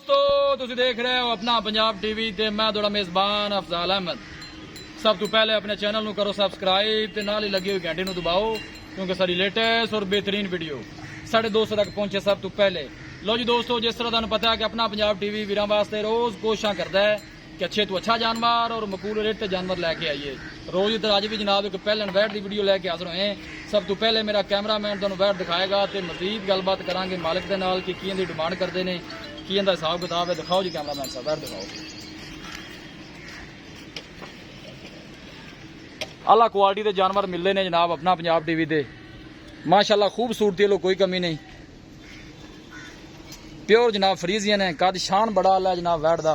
दोस्तों तुसीं देख रहे हो अपना पंजाब टीवी ते मैं थोड़ा मेज़बान अफजाल अहमद। सब तो पहले अपने चैनल नू करो सबसक्राइब ते नाल ही लगी हुई घंटी नू दबाओ क्योंकि सारी लेटेस्ट और बेहतरीन वीडियो साढ़े दोस्तों तक पहुंचे सब तो पहले। लो जी दोस्तों, जिस तरह तुहानू पता है कि अपना पंजाब टीवी वीरां वास्ते रोज़ कोशिशां करता है कि अच्छे तो अच्छा जानवर और मकबूल रेट जानवर लैके आइए। रोज़ इधर अज भी जनाब एक पहलन वैट की वीडियो लैके हाजिर होए। सब तो पहले मेरा कैमरामैन तुहानू वैट दिखाएगा तो मजीद गलबात करांगे मालिक दे नाल कि की डिमांड करते हैं, की हिसाब किताब है। दिखाओ जी कैमरामैन साहब, वैट दिखाओ। आला क्वालिटी के जानवर मिलते हैं जनाब अपना पंजाब टीवी ते। माशाल्लाह खूबसूरती लो कोई कमी नहीं, प्योर जनाब फ्रीजियन है। कद शान बड़ा आला जनाब वैट का।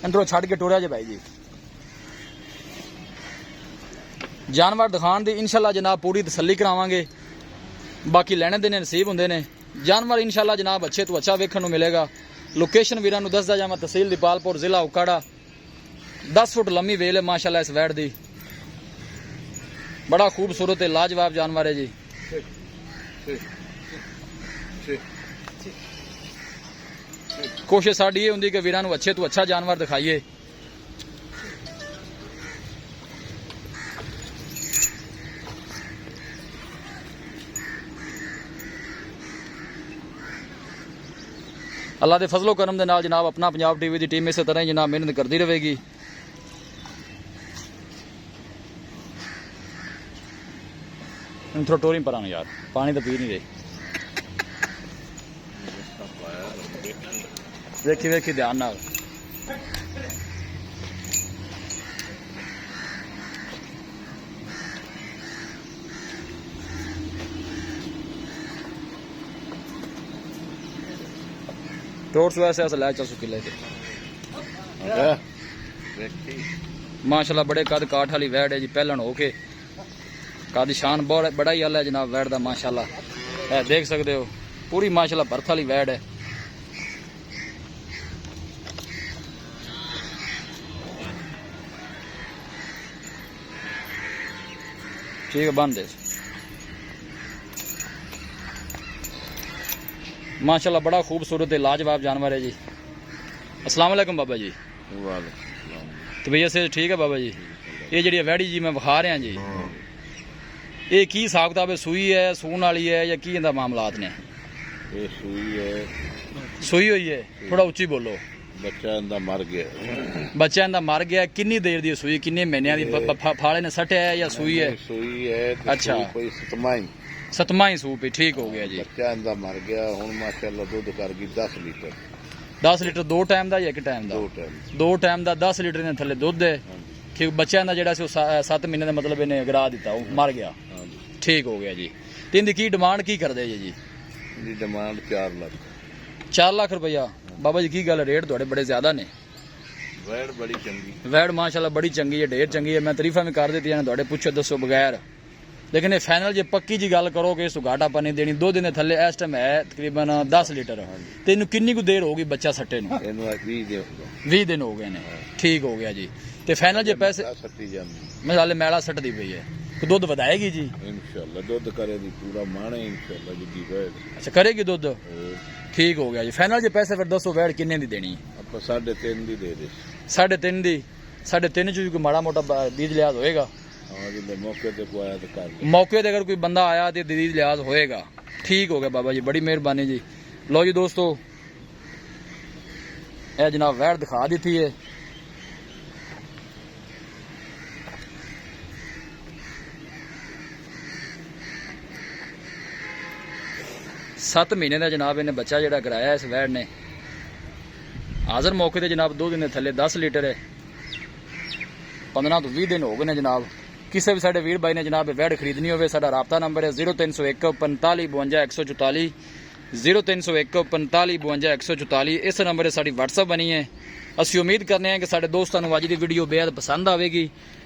अंदरों छड़ के टुरया जे भाई जी। जानवर दिखाने की इंशाल्लाह जनाब पूरी तसल्ली करावांगे। बाकी लेने देने नसीब होंगे ने जानवर इंशाल्लाह जनाब अच्छे तो अच्छा वेखण नूं मिलेगा। लोकेशन वीरां नूं दसदा जावां, तहसील दीपालपुर जिला उकाड़ा। 10 फुट लम्मी वेल है माशाल्लाह इस वैट दी। बड़ा खूबसूरत है, लाजवाब जानवर है जी। कोशिश साडी ये हुंदी कि वीरां नूं अच्छे तो अच्छा जानवर दिखाइए। अल्लाह के फजलो करम दे नाल जनाब अपना पंजाब टीवी की टीम इस तरह ही जनाब मेहनत करती रहेगी। थोड़ा टोरी पर यार, पानी तो पी नहीं रहे। देखी देखी ध्यान नाल। टोर्स वैसे ऐसा लै 400 किले के माशाल्लाह बड़े कद काठ वाली वैट है जी। पहलन हो के कद शान बड़ा ही आला है जनाब वैट का माशाल्लाह। देख सकते हो पूरी माशाल्लाह भरथ वाली वैट है। ठीक है बंद है माशाल्लाह। बड़ा खूबसूरत है, लाजवाब जानवर है जी। अस्सलाम वालेकुम बाबा जी। तो भैया से ठीक है बाबा जी। ये जी वैड़ी जी मैं विखा रहा जी, ये की हिसाब किताब है? सूई है, सून वाली है या की इंदा मामलात ने? ये सूई है, सूई हुई है। थोड़ा उच्ची बोलो। बच्चा इंदा मर गया। बच्चा इंदा मर गया। किन्नी देर दी सूई, किन्ने महीने दी? फाड़े ने सटे है या सूई है? सूई है। अच्छा, कोई सतमा ही सूप ही। ठीक हो गया जी। बच्चा इंदा मर गया। हुण माशाल्लाह दूध कर गई 10 लीटर। 10 लीटर दो टाइम का या एक टाइम का? दो टाइम का 10 लीटर ने थले दुध है। कि बच्चा इंदा जेड़ा सी 7 महीने का मतलब इन्हें गिरा दिता, वो मर गया। ठीक हो गया जी। तो इनकी की डिमांड की कर दे जी? डिमांड 4 लाख। 4 लाख रुपया। बाबा जी की गल, रेट थोड़े बड़े ज्यादा ने। वैड़ बड़ी चंगी, वैड़ माशाल्लाह बड़ी चंगी है, ढेर चंगी है। मैं तारीफा भी कर दी थोड़े पुछो दसो बगैर। लेकिन ये फाइनल जो पक्की जी गल करो कि इस घाटा पानी देनी 2 दिन थले इस टाइम है तकरीबन 10 लीटर। तो इन किन्नी को देर होगी बच्चा सट्टे नूं? 20 दिन हो गए ने। ठीक हो गया जी। तो फाइनल जो पैसे मैं हाले मैला सटदी पई है तो दुध वधाएगी जी इंशाल्लाह। दुध करेगी पूरा माने इंशाल्लाह जी वैड़। अच्छा करेगी दुध। ठीक हो गया जी। फाइनल जो पैसे फिर दसो वैड़ किन्ने दी देनी? आप 3.5 दी दे दे। 3.5 दी। 3.5 चो कोई माड़ा मोटा बीज लिहाज होएगा? हाँ जी, मौके ते को आया तो कर मौके ते अगर कोई बंदा आया तो बीज लिहाज होएगा। ठीक हो गया बाबा जी, बड़ी मेहरबानी जी। लो जी दोस्तों, यह जनाब वैड़ दिखा दी है। सत्त महीने का जनाब इन्हें बच्चा जोड़ा कराया इस वैड़ ने। हाजिर मौके ते जनाब 2 दिन थले 10 लीटर है। 15 तो 20 दिन हो गए ने जनाब। किसी भी साढ़े वीर भाई ने जनाब वैड़ खरीदनी हो, साडा राबता नंबर है 0301 45 52 144 0301 45 52 144। इस नंबर से साड़ी व्हाट्सअप बनी है। असी उम्मीद करने हैं कि साढ़े दोस्तों को अज की वीडियो बेहद पसंद आएगी।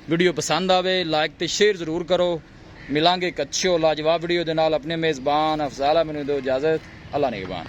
वीडियो पसंद आवे लाइक तो शेयर जरूर करो। मिलांगे एक अच्छी और लाजवाब वीडियो के नाल। अपने मेज़बान अफजाल मैनू दो इजाजत। अल्लाह निगहबान।